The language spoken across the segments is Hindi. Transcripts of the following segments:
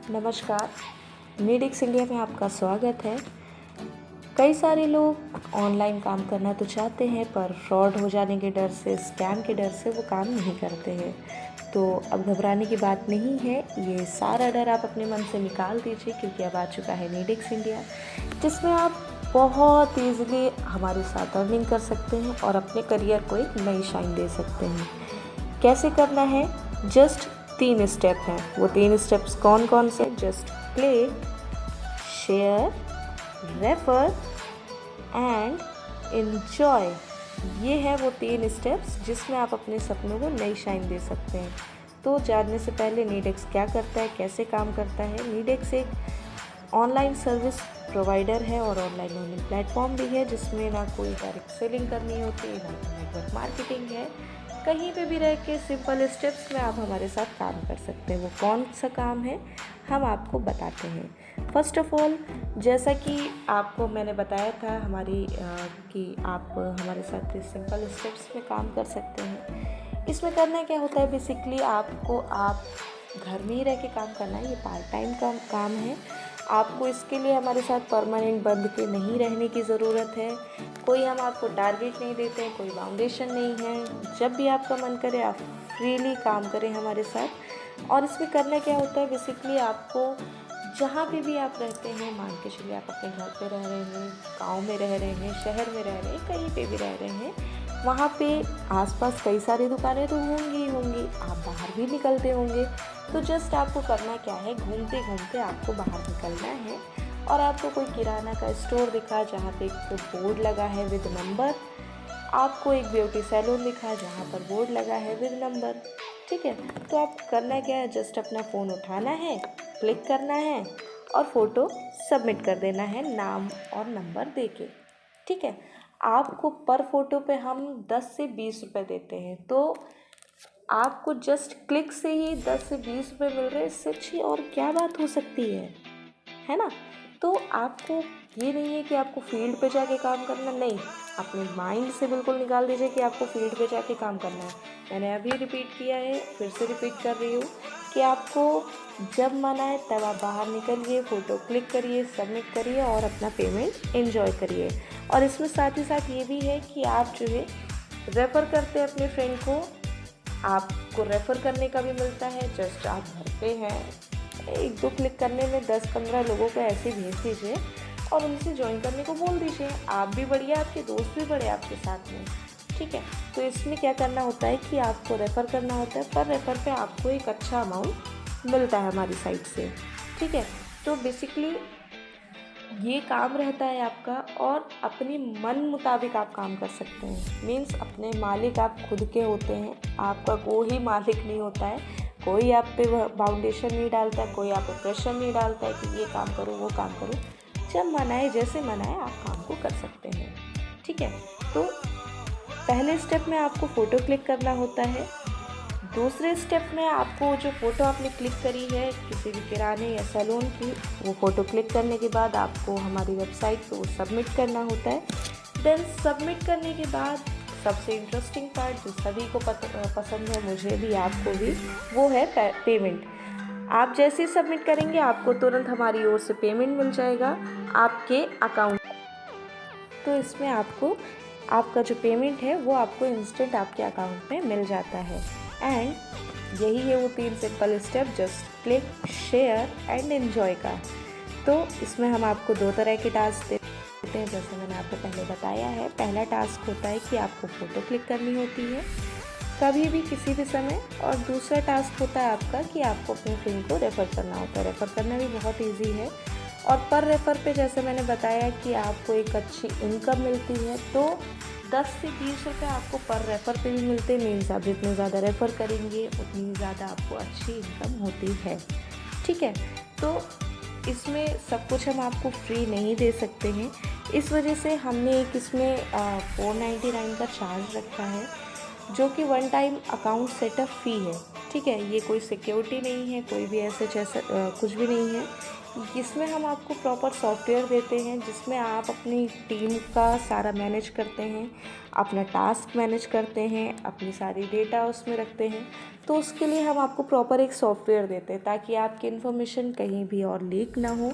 नमस्कार, नीडिक्स इंडिया में आपका स्वागत है। कई सारे लोग ऑनलाइन काम करना तो चाहते हैं, पर फ्रॉड हो जाने के डर से, स्कैम के डर से वो काम नहीं करते हैं। तो अब घबराने की बात नहीं है, ये सारा डर आप अपने मन से निकाल दीजिए, क्योंकि अब आ चुका है नीडिक्स इंडिया, जिसमें आप बहुत ईज़िली हमारे साथ अर्निंग कर सकते हैं और अपने करियर को एक नई शाइन दे सकते हैं। कैसे करना है? जस्ट 3 स्टेप हैं। वो 3 स्टेप्स कौन कौन से? Just click, share, refer and enjoy. ये है वो 3 स्टेप्स जिसमें आप अपने सपनों को नई शाइन दे सकते हैं। तो जानने से पहले नीडेक्स क्या करता है, कैसे काम करता है। नीडेक्स एक ऑनलाइन सर्विस प्रोवाइडर है और ऑनलाइन लर्निंग प्लेटफॉर्म भी है, जिसमें ना कोई डायरेक्ट सेलिंग करनी होती है, ना नेटवर्क मार्केटिंग है। कहीं पे भी रह के सिंपल स्टेप्स में आप हमारे साथ काम कर सकते हैं। वो कौन सा काम है, हम आपको बताते हैं। फर्स्ट ऑफ ऑल, जैसा कि आपको मैंने बताया था कि आप हमारे साथ सिंपल स्टेप्स में काम कर सकते हैं। इसमें करना क्या होता है, बेसिकली आप घर में ही रह के काम करना है। ये पार्ट टाइम का काम है। आपको इसके लिए हमारे साथ परमानेंट बंध के नहीं रहने की ज़रूरत है। कोई हम आपको टारगेट नहीं देते हैं, कोई बाउंडेशन नहीं है। जब भी आपका मन करे आप फ्रीली काम करें हमारे साथ। और इसमें करना क्या होता है, बेसिकली आपको जहाँ पे भी आप रहते हैं, मान के चलिए आप अपने घर पे रह रहे हैं, गांव में रह रहे हैं, शहर में रह रहे हैं, कहीं पे भी रह रहे हैं, वहाँ पे आसपास कई सारी दुकानें तो होंगी ही होंगी। आप बाहर भी निकलते होंगे। तो जस्ट आपको करना क्या है, घूमते घूमते आपको बाहर निकलना है और आपको कोई किराना का स्टोर दिखा जहाँ पे एक बोर्ड लगा है विद नंबर। आपको एक ब्यूटी सैलून दिखा जहाँ पर बोर्ड लगा है विद नंबर। ठीक है, तो आप करना क्या है, जस्ट अपना फ़ोन उठाना है, क्लिक करना है और फ़ोटो सबमिट कर देना है नाम और नंबर देके। ठीक है, आपको पर फ़ोटो पे हम 10 से 20 रुपये देते हैं। तो आपको जस्ट क्लिक से ही 10 से 20 रुपये मिल रहे हैं। इससे अच्छी और क्या बात हो सकती है ना। तो आपको ये नहीं है कि आपको फील्ड पे जाके काम करना, नहीं, अपने माइंड से बिल्कुल निकाल दीजिए कि आपको फील्ड पे जाके काम करना है। मैंने अभी रिपीट किया है, फिर से रिपीट कर रही हूँ कि आपको जब मन आए तब आप बाहर निकलिए, फ़ोटो क्लिक करिए, सबमिट करिए और अपना पेमेंट एंजॉय करिए। और इसमें साथ ही साथ ये भी है कि आप जो है रेफ़र करते हैं अपने फ्रेंड को, आपको रेफ़र करने का भी मिलता है। जस्ट आप घर पे हैं, 1-2 क्लिक करने में 10-15 लोगों को ऐसे भेज दीजिए और उनसे ज्वाइन करने को बोल दीजिए। आप भी बढ़िया, आपके दोस्त भी बढ़िया आपके साथ में। ठीक है, तो इसमें क्या करना होता है कि आपको रेफ़र करना होता है। पर रेफ़र पे आपको एक अच्छा अमाउंट मिलता है हमारी साइड से। ठीक है, तो बेसिकली ये काम रहता है आपका और अपनी मन मुताबिक आप काम कर सकते हैं। मीन्स अपने मालिक आप खुद के होते हैं, आपका कोई मालिक नहीं होता है। कोई आप पे बाउंडेशन नहीं डालता, कोई आप पे प्रेशर नहीं डालता है कि ये काम करो, वो काम करो। जब मन आए, जैसे मन आए, आप काम को कर सकते हैं। ठीक है, तो पहले स्टेप में आपको फ़ोटो क्लिक करना होता है। दूसरे स्टेप में आपको जो फ़ोटो आपने क्लिक करी है किसी भी किराने या सैलून की, वो फ़ोटो क्लिक करने के बाद आपको हमारी वेबसाइट पे वो सबमिट करना होता है। देन सबमिट करने के बाद सबसे इंटरेस्टिंग पार्ट जो सभी को पसंद है, मुझे भी आपको भी, वो है पेमेंट। आप जैसे ही सबमिट करेंगे आपको तुरंत हमारी ओर से पेमेंट मिल जाएगा आपके अकाउंट। तो इसमें आपको आपका जो पेमेंट है वो आपको इंस्टेंट आपके अकाउंट में मिल जाता है। एंड यही है वो 3 simple step, just click, share and enjoy का। तो इसमें हम आपको 2 तरह के टास्क देते हैं, जैसे मैंने आपको पहले बताया है। पहला टास्क होता है कि आपको फ़ोटो क्लिक करनी होती है कभी भी किसी भी समय, और दूसरा टास्क होता है आपका कि आपको अपने फ्रेंड को रेफ़र करना होता है। रेफ़र करना भी बहुत ईजी है और पर रेफ़र पे जैसे मैंने बताया कि आपको एक अच्छी इनकम मिलती है। तो 10 से 20 रुपये आपको पर रेफ़र पे भी मिलते हैं। मीन्स आप जितने ज़्यादा रेफ़र करेंगे उतनी ज़्यादा आपको अच्छी इनकम होती है। ठीक है, तो इसमें सब कुछ हम आपको फ्री नहीं दे सकते हैं। इस वजह से हमने एक इसमें 499 का चार्ज रखा है, जो कि 1 टाइम अकाउंट सेटअप फ़ी है। ठीक है, ये कोई सिक्योरिटी नहीं है, कोई भी ऐसे जैसा कुछ भी नहीं है। इसमें हम आपको प्रॉपर सॉफ्टवेयर देते हैं जिसमें आप अपनी टीम का सारा मैनेज करते हैं, अपना टास्क मैनेज करते हैं, अपनी सारी डेटा उसमें रखते हैं। तो उसके लिए हम आपको प्रॉपर एक सॉफ्टवेयर देते हैं ताकि आपकी इन्फॉर्मेशन कहीं भी और लीक ना हो।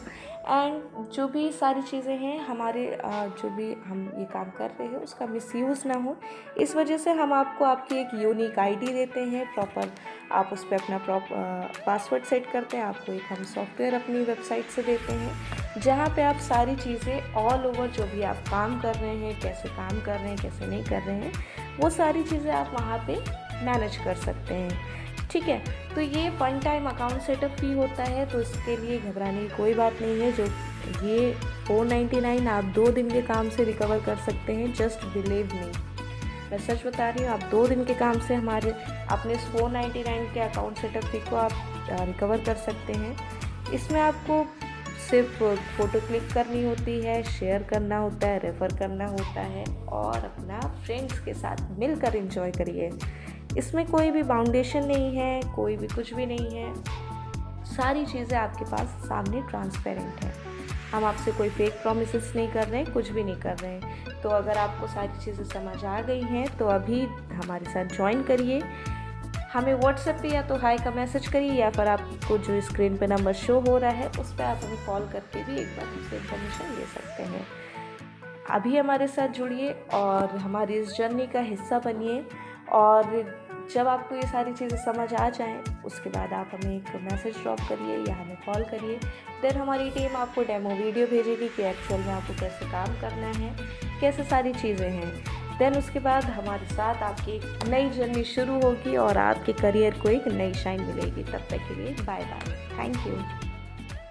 एंड जो भी सारी चीज़ें हैं हमारे जो भी हम ये काम कर रहे हैं उसका मिसयूज़ ना हो, इस वजह से हम आपको आपकी एक यूनिक आईडी देते हैं। प्रॉपर आप उस पर अपना पासवर्ड सेट करते हैं। आपको एक हम सॉफ्टवेयर अपनी वेबसाइट से देते हैं जहाँ पे आप सारी चीज़ें ऑल ओवर जो भी आप काम कर रहे हैं, कैसे काम कर रहे हैं, कैसे नहीं कर रहे हैं, वो सारी चीज़ें आप वहाँ पे मैनेज कर सकते हैं। ठीक है, तो ये वन टाइम अकाउंट सेटअप फी होता है, तो इसके लिए घबराने की कोई बात नहीं है। जो ये 499 आप 2 दिन के काम से रिकवर कर सकते हैं। जस्ट बिलीव मी, मैं सच बता रही हूँ, आप 2 दिन के काम से हमारे अपने इस 499 के अकाउंट सेटअप फी को आप रिकवर कर सकते हैं। इसमें आपको सिर्फ फ़ोटो क्लिक करनी होती है, शेयर करना होता है, रेफ़र करना होता है और अपना फ्रेंड्स के साथ मिलकर एंजॉय करिए। इसमें कोई भी बाउंडेशन नहीं है, कोई भी कुछ भी नहीं है, सारी चीज़ें आपके पास सामने ट्रांसपेरेंट है। हम आपसे कोई फेक प्रॉमिसेस नहीं कर रहे हैं, कुछ भी नहीं कर रहे हैं। तो अगर आपको सारी चीज़ें समझ आ गई हैं तो अभी हमारे साथ ज्वाइन करिए। हमें व्हाट्सएप पे या तो हाय का मैसेज करिए या फिर आपको जो स्क्रीन पे नंबर शो हो रहा है उस पर आप हमें कॉल करके भी एक बार हमसे इन्फॉर्मेशन ले सकते हैं। अभी हमारे साथ जुड़िए और हमारी इस जर्नी का हिस्सा बनिए। और जब आपको ये सारी चीज़ें समझ आ जाएं उसके बाद आप हमें एक मैसेज ड्रॉप करिए या हमें कॉल करिए। देन हमारी टीम आपको डेमो वीडियो भेजेगी कि एक्सेल में आपको कैसे काम करना है, कैसे सारी चीज़ें हैं। देन उसके बाद हमारे साथ आपकी एक नई जर्नी शुरू होगी और आपके करियर को एक नई शाइन मिलेगी। तब तक के लिए बाय बाय, थैंक यू।